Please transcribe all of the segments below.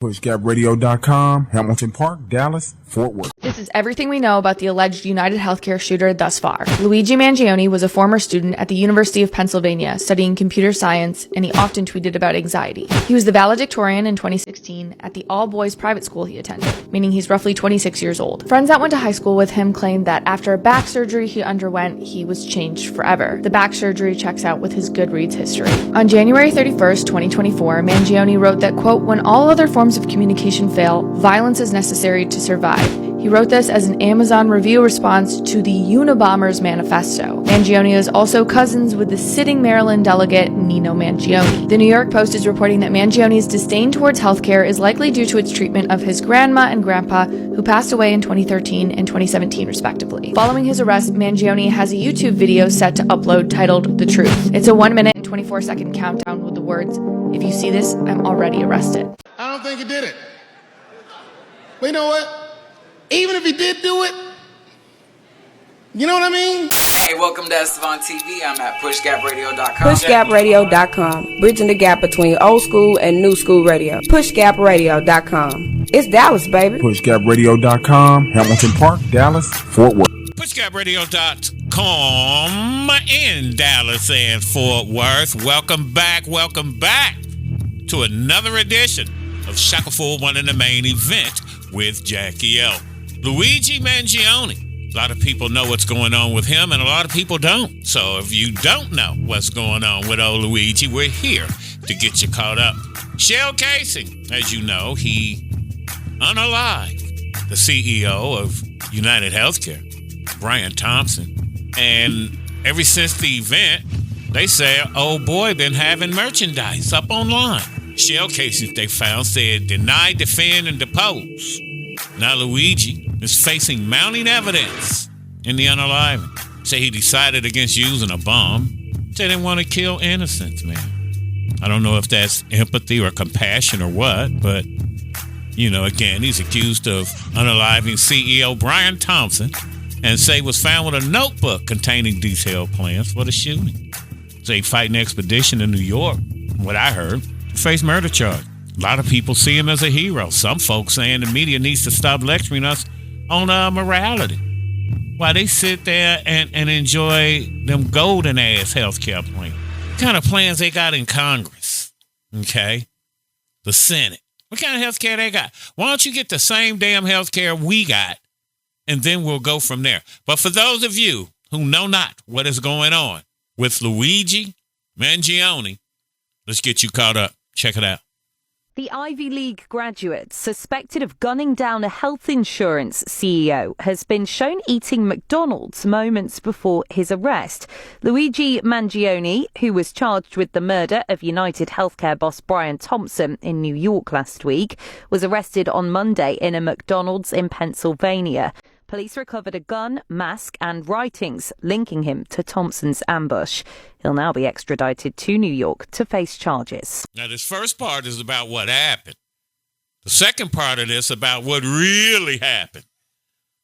PushGapRadio.com, Hamilton Park, Dallas, Fort Worth. This is everything we know about the alleged UnitedHealthcare shooter thus far. Luigi Mangione was a former student at the University of Pennsylvania studying computer science, and he often tweeted about anxiety. He was the valedictorian in 2016 at the all-boys private school he attended, meaning he's roughly 26 years old. Friends that went to high school with him claimed that after a back surgery he underwent, he was changed forever. The back surgery checks out with his Goodreads history. On January 31st, 2024, Mangione wrote that, quote, "When all other forms of communication fail, violence is necessary to survive." He wrote this as an Amazon review response to the Unabomber's manifesto. Mangione is also cousins with the sitting Maryland delegate Nino Mangione. The New York Post is reporting that Mangione's disdain towards healthcare is likely due to its treatment of his grandma and grandpa, who passed away in 2013 and 2017 respectively. Following his arrest, Mangione has a YouTube video set to upload titled The Truth. It's a 1 minute and 24-second countdown with the words, "If you see this, I'm already arrested." I don't think he did it. But you know what? Even if he did do it, you know what I mean? Hey, welcome to Estevan TV. I'm at pushgapradio.com. Pushgapradio.com. Bridging the gap between old school and new school radio. Pushgapradio.com. It's Dallas, baby. PushGapRadio.com, Hamilton Park, Dallas, Fort Worth. PushGapRadio.com in Dallas and Fort Worth. Welcome back to another edition of Shackleful One in the Main Event with Jackie L. Luigi Mangione. A lot of people know what's going on with him, and a lot of people don't. So if you don't know what's going on with old Luigi, we're here to get you caught up. Shell casing, as you know, he unalived the CEO of UnitedHealthcare, Brian Thompson. And ever since the event, they say, old boy been having merchandise up online. Shell casings they found said deny, defend, and depose. Now Luigi is facing mounting evidence in the unaliving. Say he decided against using a bomb. Say they want to kill innocents, man. I don't know if that's empathy or compassion or what, but, you know, again, he's accused of unaliving CEO Brian Thompson and say was found with a notebook containing detailed plans for the shooting. Say fighting expedition in New York, what I heard, face murder charge. A lot of people see him as a hero. Some folks saying the media needs to stop lecturing us on morality while they sit there and enjoy them golden ass healthcare plans. What kind of plans they got in Congress? Okay, the Senate. What kind of healthcare they got? Why don't you get the same damn healthcare we got, and then we'll go from there. But for those of you who know not what is going on with Luigi Mangione, let's get you caught up. Check it out. The Ivy League graduate suspected of gunning down a health insurance CEO has been shown eating McDonald's moments before his arrest. Luigi Mangione, who was charged with the murder of UnitedHealthcare boss Brian Thompson in New York last week, was arrested on Monday in a McDonald's in Pennsylvania. Police recovered a gun, mask and writings linking him to Thompson's ambush. He'll now be extradited to New York to face charges. Now, this first part is about what happened. The second part of this about what really happened,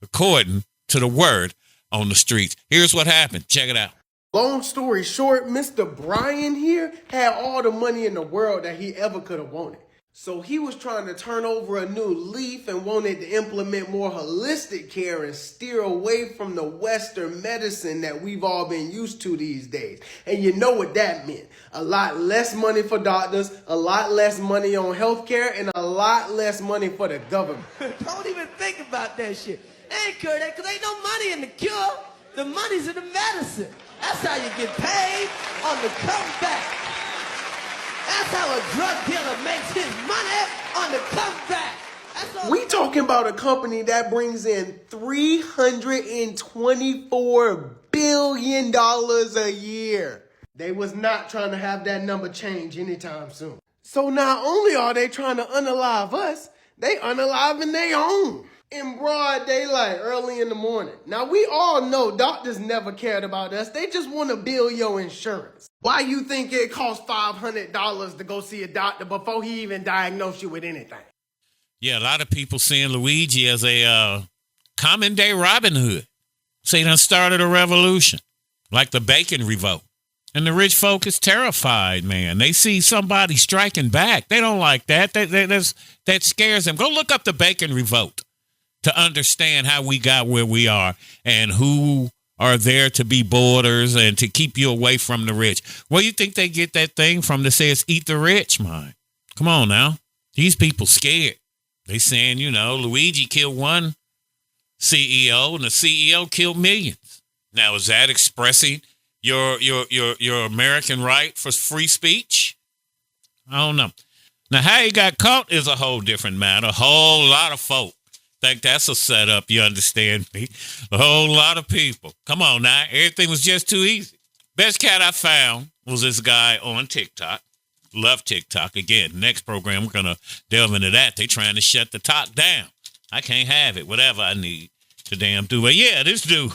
according to the word on the streets. Here's what happened. Check it out. Long story short, Mr. Brian here had all the money in the world that he ever could have wanted. So he was trying to turn over a new leaf and wanted to implement more holistic care and steer away from the Western medicine that we've all been used to these days. And you know what that meant. A lot less money for doctors, a lot less money on healthcare, and a lot less money for the government. Don't even think about that shit. They ain't cure that because ain't no money in the cure. The money's in the medicine. That's how you get paid on the comeback. That's how a drug dealer makes his money on the comeback. We talking about a company that brings in $324 billion a year. They was not trying to have that number change anytime soon. So not only are they trying to unalive us, they unaliving their own. In broad daylight, early in the morning. Now, we all know doctors never cared about us. They just want to bill your insurance. Why you think it costs $500 to go see a doctor before he even diagnosed you with anything? Yeah, a lot of people seeing Luigi as a common day Robin Hood. Say he done started a revolution, like the bacon revolt. And the rich folk is terrified, man. They see somebody striking back. They don't like that. That scares them. Go look up the Bacon Revolt to understand how we got where we are and who are there to be borders and to keep you away from the rich. Where you think they get that thing from that says eat the rich, man? Come on now. These people scared. They saying, Luigi killed one CEO and the CEO killed millions. Now, is that expressing your American right for free speech? I don't know. Now, how he got caught is a whole different matter. A whole lot of folk think that's a setup, you understand me? A whole lot of people. Come on now. Everything was just too easy. Best cat I found was this guy on TikTok. Love TikTok. Again, next program, we're going to delve into that. They trying to shut the talk down. I can't have it. Whatever I need to damn do. But yeah, this dude,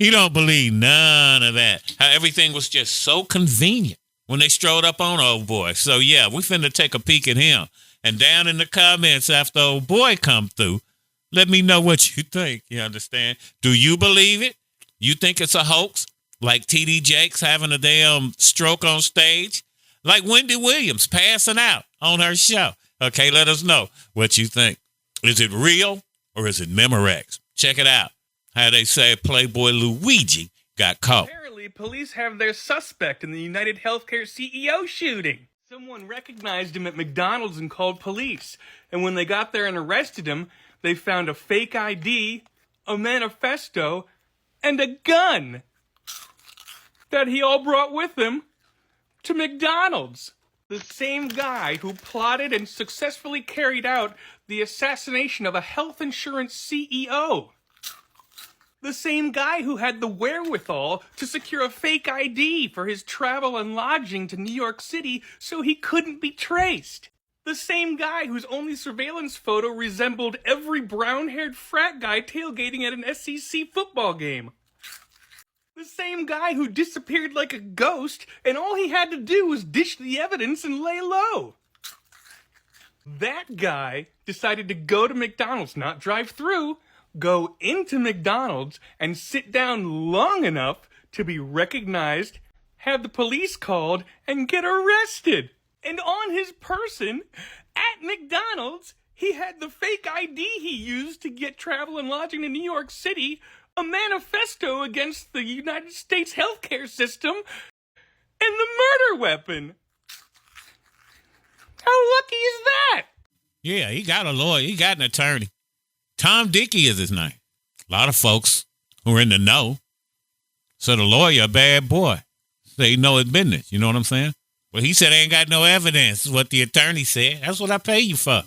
he don't believe none of that. How everything was just so convenient when they strode up on old boy. So yeah, we finna take a peek at him. And down in the comments after old boy come through, let me know what you think. You understand? Do you believe it? You think it's a hoax? Like T.D. Jakes having a damn stroke on stage? Like Wendy Williams passing out on her show? Okay, let us know what you think. Is it real or is it Memorex? Check it out. How they say Playboy Luigi got caught. Apparently, police have their suspect in the UnitedHealthcare CEO shooting. Someone recognized him at McDonald's and called police. And when they got there and arrested him, they found a fake ID, a manifesto, and a gun that he all brought with him to McDonald's. The same guy who plotted and successfully carried out the assassination of a health insurance CEO. The same guy who had the wherewithal to secure a fake ID for his travel and lodging to New York City so he couldn't be traced. The same guy whose only surveillance photo resembled every brown-haired frat guy tailgating at an SEC football game. The same guy who disappeared like a ghost, and all he had to do was dish the evidence and lay low. That guy decided to go to McDonald's, not drive through, go into McDonald's and sit down long enough to be recognized, have the police called, and get arrested. And on his person, at McDonald's, he had the fake ID he used to get travel and lodging to New York City, a manifesto against the United States healthcare system, and the murder weapon. How lucky is that? Yeah, he got a lawyer. He got an attorney. Tom Dickey is his name. A lot of folks who are in the know. So the lawyer, a bad boy. So he know his business. You know what I'm saying? Well, he said, I ain't got no evidence, is what the attorney said. That's what I pay you for.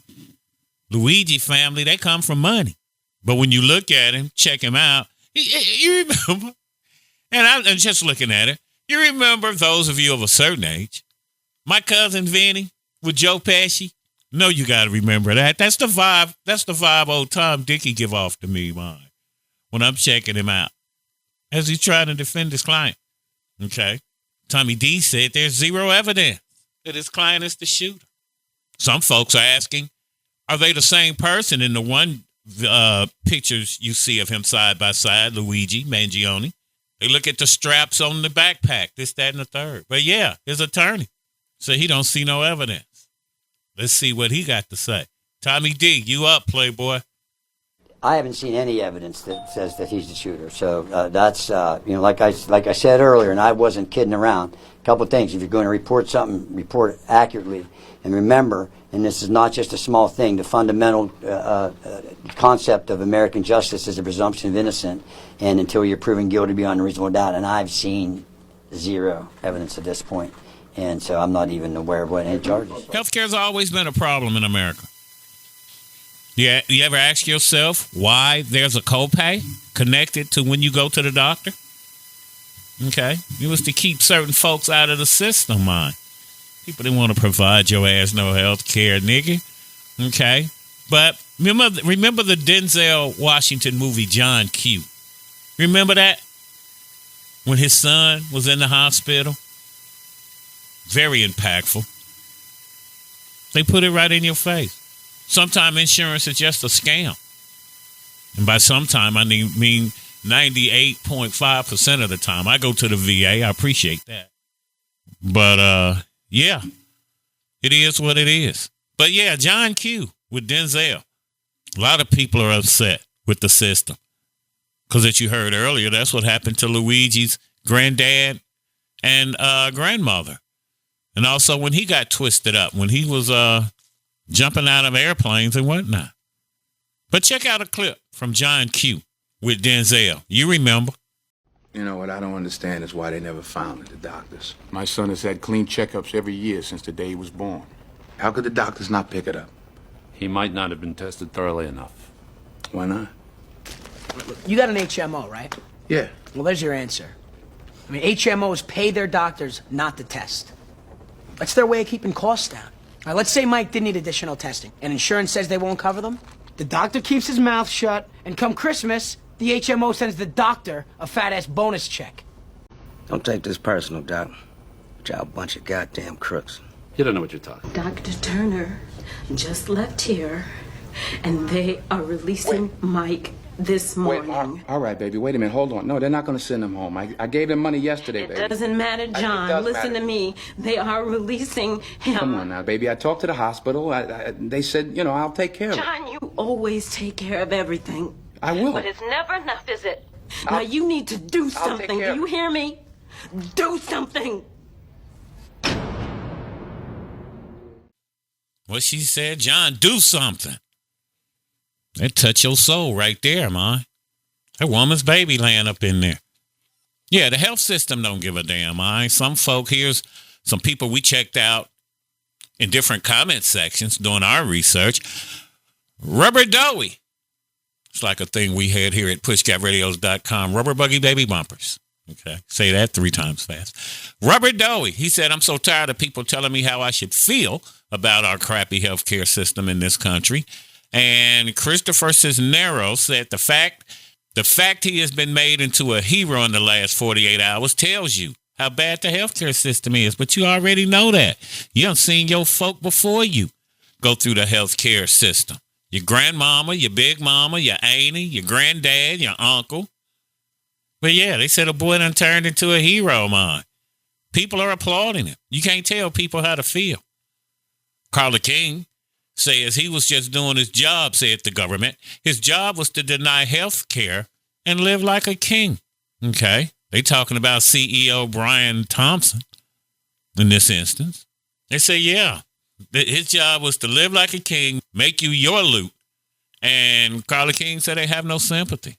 Luigi family, they come from money. But when you look at him, check him out, you remember, and I'm just looking at it, you remember those of you of a certain age, my cousin Vinny with Joe Pesci? No, you got to remember that. That's the vibe old Tom Dickey give off to me, man, when I'm checking him out as he's trying to defend his client. Okay. Tommy D said there's zero evidence that his client is the shooter. Some folks are asking, are they the same person in the one pictures you see of him side by side, Luigi Mangione? They look at the straps on the backpack, this, that, and the third. But yeah, his attorney said he don't see no evidence. Let's see what he got to say. Tommy D, you up, Playboy? I haven't seen any evidence that says that he's the shooter. So that's, like I said earlier, and I wasn't kidding around. A couple of things. If you're going to report something, report it accurately. And remember, and this is not just a small thing, the fundamental concept of American justice is a presumption of innocence, and until you're proven guilty beyond a reasonable doubt. And I've seen zero evidence at this point. And so I'm not even aware of what any charges. Healthcare's always been a problem in America. Yeah, you ever ask yourself why there's a copay connected to when you go to the doctor? Okay. It was to keep certain folks out of the system, man. People didn't want to provide your ass no health care, nigga. Okay. But remember the Denzel Washington movie, John Q. Remember that? When his son was in the hospital? Very impactful. They put it right in your face. Sometimes insurance is just a scam. And by sometime, I mean 98.5% of the time. I go to the VA. I appreciate that. But, yeah, it is what it is. But, yeah, John Q. with Denzel. A lot of people are upset with the system. Because as you heard earlier, that's what happened to Luigi's granddad and grandmother. And also when he got twisted up, when he was jumping out of airplanes and whatnot. But check out a clip from John Q. with Denzel. You remember. You know, what I don't understand is why they never found it, the doctors. My son has had clean checkups every year since the day he was born. How could the doctors not pick it up? He might not have been tested thoroughly enough. Why not? Look, you got an HMO, right? Yeah. Well, there's your answer. I mean, HMOs pay their doctors not to test. That's their way of keeping costs down. All right, let's say Mike did need additional testing, and insurance says they won't cover them. The doctor keeps his mouth shut, and come Christmas, the HMO sends the doctor a fat-ass bonus check. Don't take this personal, Doc. But y'all a bunch of goddamn crooks. You don't know what you're talking about. Dr. Turner just left here, and they are releasing Mike this morning. All right, baby, wait a minute, hold on. No, they're not going to send him home. I gave them money yesterday, baby. It doesn't matter, John. Listen to me. They are releasing him. Come on now, baby. I talked to the hospital. They said, you know, I'll take care of it. John, you always take care of everything. I will. But it's never enough, is it? Now you need to do something. Do you hear me? Do something. What she said, John, do something. That touch your soul right there, man. That woman's baby laying up in there. Yeah, the health system don't give a damn, man. Some folk, here's some people we checked out in different comment sections doing our research. Rubber Doughy. It's like a thing we had here at pushgapradios.com. Rubber buggy baby bumpers. Okay, say that 3 times fast. Rubber Doughy. He said, I'm so tired of people telling me how I should feel about our crappy healthcare system in this country. And Christopher Cisneros said the fact he has been made into a hero in the last 48 hours tells you how bad the healthcare system is. But you already know that. You done seen your folk before you go through the healthcare system. Your grandmama, your big mama, your auntie, your granddad, your uncle. But yeah, they said a boy done turned into a hero, man. People are applauding him. You can't tell people how to feel. Carla King says he was just doing his job, said the government. His job was to deny health care and live like a king. Okay. They talking about CEO Brian Thompson in this instance. They say, yeah, his job was to live like a king, make you your loot. And Carla King said they have no sympathy.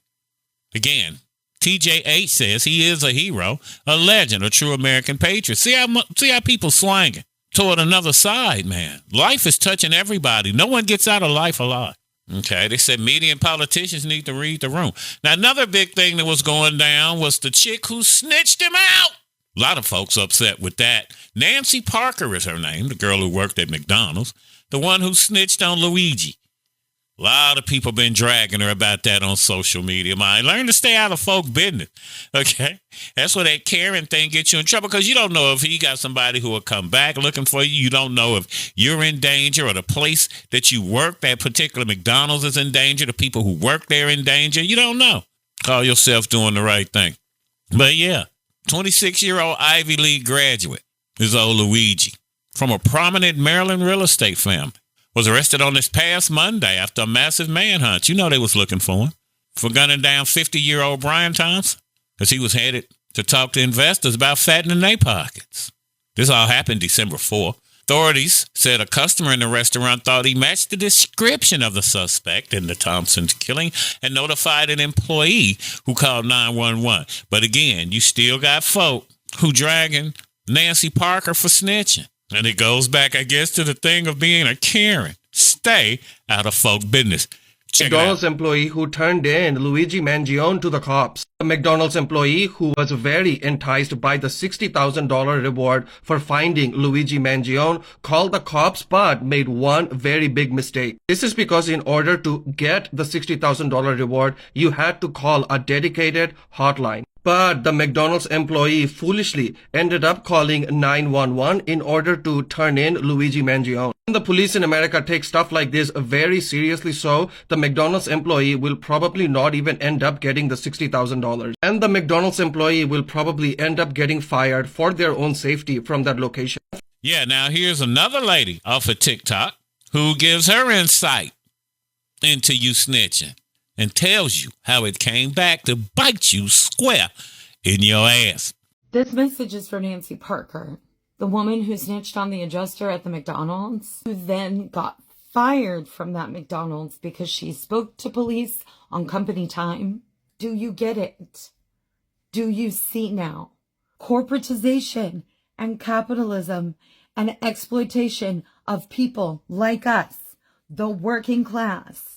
Again, TJH says he is a hero, a legend, a true American patriot. See how people swinging toward another side, man. Life is touching everybody. No one gets out of life alive. Okay, they said media and politicians need to read the room. Now, another big thing that was going down was the chick who snitched him out. A lot of folks upset with that. Nancy Parker is her name, the girl who worked at McDonald's, the one who snitched on Luigi. A lot of people been dragging her about that on social media. Man, learn to stay out of folk business, okay? That's where that Karen thing gets you in trouble because you don't know if he got somebody who will come back looking for you. You don't know if you're in danger or the place that you work, that particular McDonald's is in danger, the people who work there in danger. You don't know. Call yourself doing the right thing. But yeah, 26-year-old Ivy League graduate is old Luigi from a prominent Maryland real estate family. Was arrested on this past Monday after a massive manhunt. You know they was looking for him for gunning down 50-year-old Brian Thompson because he was headed to talk to investors about fattening their pockets. This all happened December 4th. Authorities said a customer in the restaurant thought he matched the description of the suspect in the Thompson's killing and notified an employee who called 911. But again, you still got folk who dragging Nancy Parker for snitching. And it goes back, I guess, to the thing of being a Karen. Stay out of folk business. Check McDonald's employee who turned in Luigi Mangione to the cops. A McDonald's employee who was very enticed by the $60,000 reward for finding Luigi Mangione called the cops but made one very big mistake. This is because in order to get the $60,000 reward, you had to call a dedicated hotline. But the McDonald's employee foolishly ended up calling 911 in order to turn in Luigi Mangione. The police in America take stuff like this very seriously, so the McDonald's employee will probably not even end up getting the $60,000. And the McDonald's employee will probably end up getting fired for their own safety from that location. Yeah, now here's another lady off of TikTok who gives her insight into you snitching and tells you how it came back to bite you square in your ass. This message is for Nancy Parker, the woman who snitched on the adjuster at the McDonald's, who then got fired from that McDonald's because she spoke to police on company time. Do you get it? Do you see now? Corporatization and capitalism and exploitation of people like us, the working class,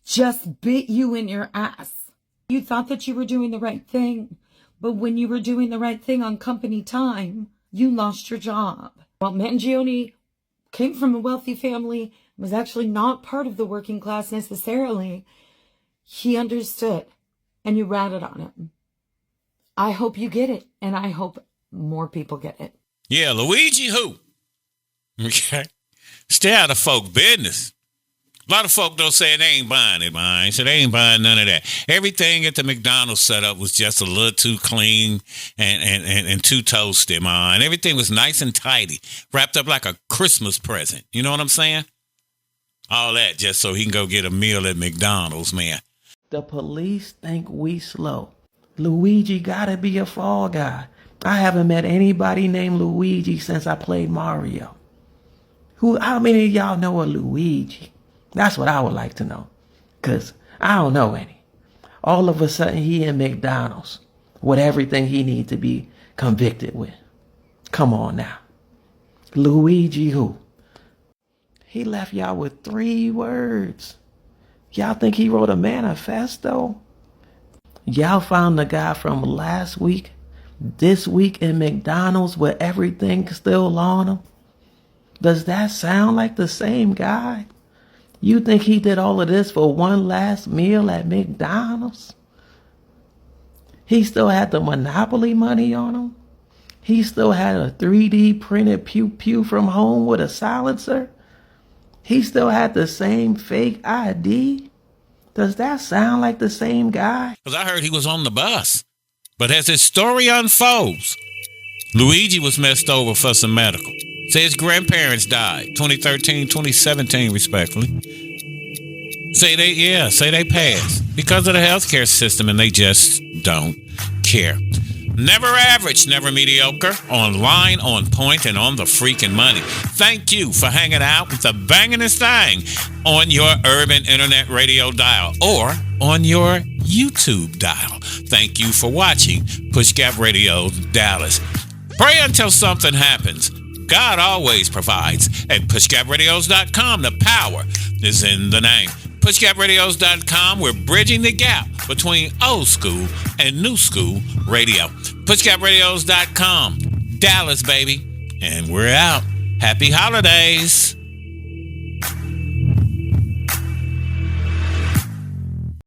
just bit you in your ass. You thought that you were doing the right thing, but when you were doing the right thing on company time, you lost your job. While Mangione came from a wealthy family, was actually not part of the working class necessarily, he understood, and you ratted on him. I hope you get it, and I hope more people get it. Yeah, Luigi who? Okay. Stay out of folk business. A lot of folk don't say they ain't buying it, man. So they ain't buying none of that. Everything at the McDonald's setup was just a little too clean and too toasty, man. Everything was nice and tidy, wrapped up like a Christmas present. You know what I'm saying? All that just so he can go get a meal at McDonald's, man. The police think we slow. Luigi gotta be a fall guy. I haven't met anybody named Luigi since I played Mario. How many of y'all know a Luigi? That's what I would like to know, because I don't know any. All of a sudden, he in McDonald's with everything he needs to be convicted with. Come on now. Luigi who? He left y'all with 3 words. Y'all think he wrote a manifesto? Y'all found the guy from last week, this week in McDonald's with everything still on him? Does that sound like the same guy? You think he did all of this for one last meal at McDonald's? He still had the Monopoly money on him? He still had a 3D printed pew-pew from home with a silencer? He still had the same fake ID? Does that sound like the same guy? Because I heard he was on the bus. But as his story unfolds, Luigi was messed over for some medical. Say his grandparents died, 2013, 2017, respectively. Say they passed because of the healthcare system, and they just don't care. Never average, never mediocre, online, on point, and on the freaking money. Thank you for hanging out with the bangingest thing on your urban internet radio dial or on your YouTube dial. Thank you for watching Push Gap Radio Dallas. Pray until something happens. God always provides. At pushgapradios.com, the power is in the name. Pushgapradios.com, we're bridging the gap between old school and new school radio. Pushgapradios.com, Dallas, baby. And we're out. Happy holidays.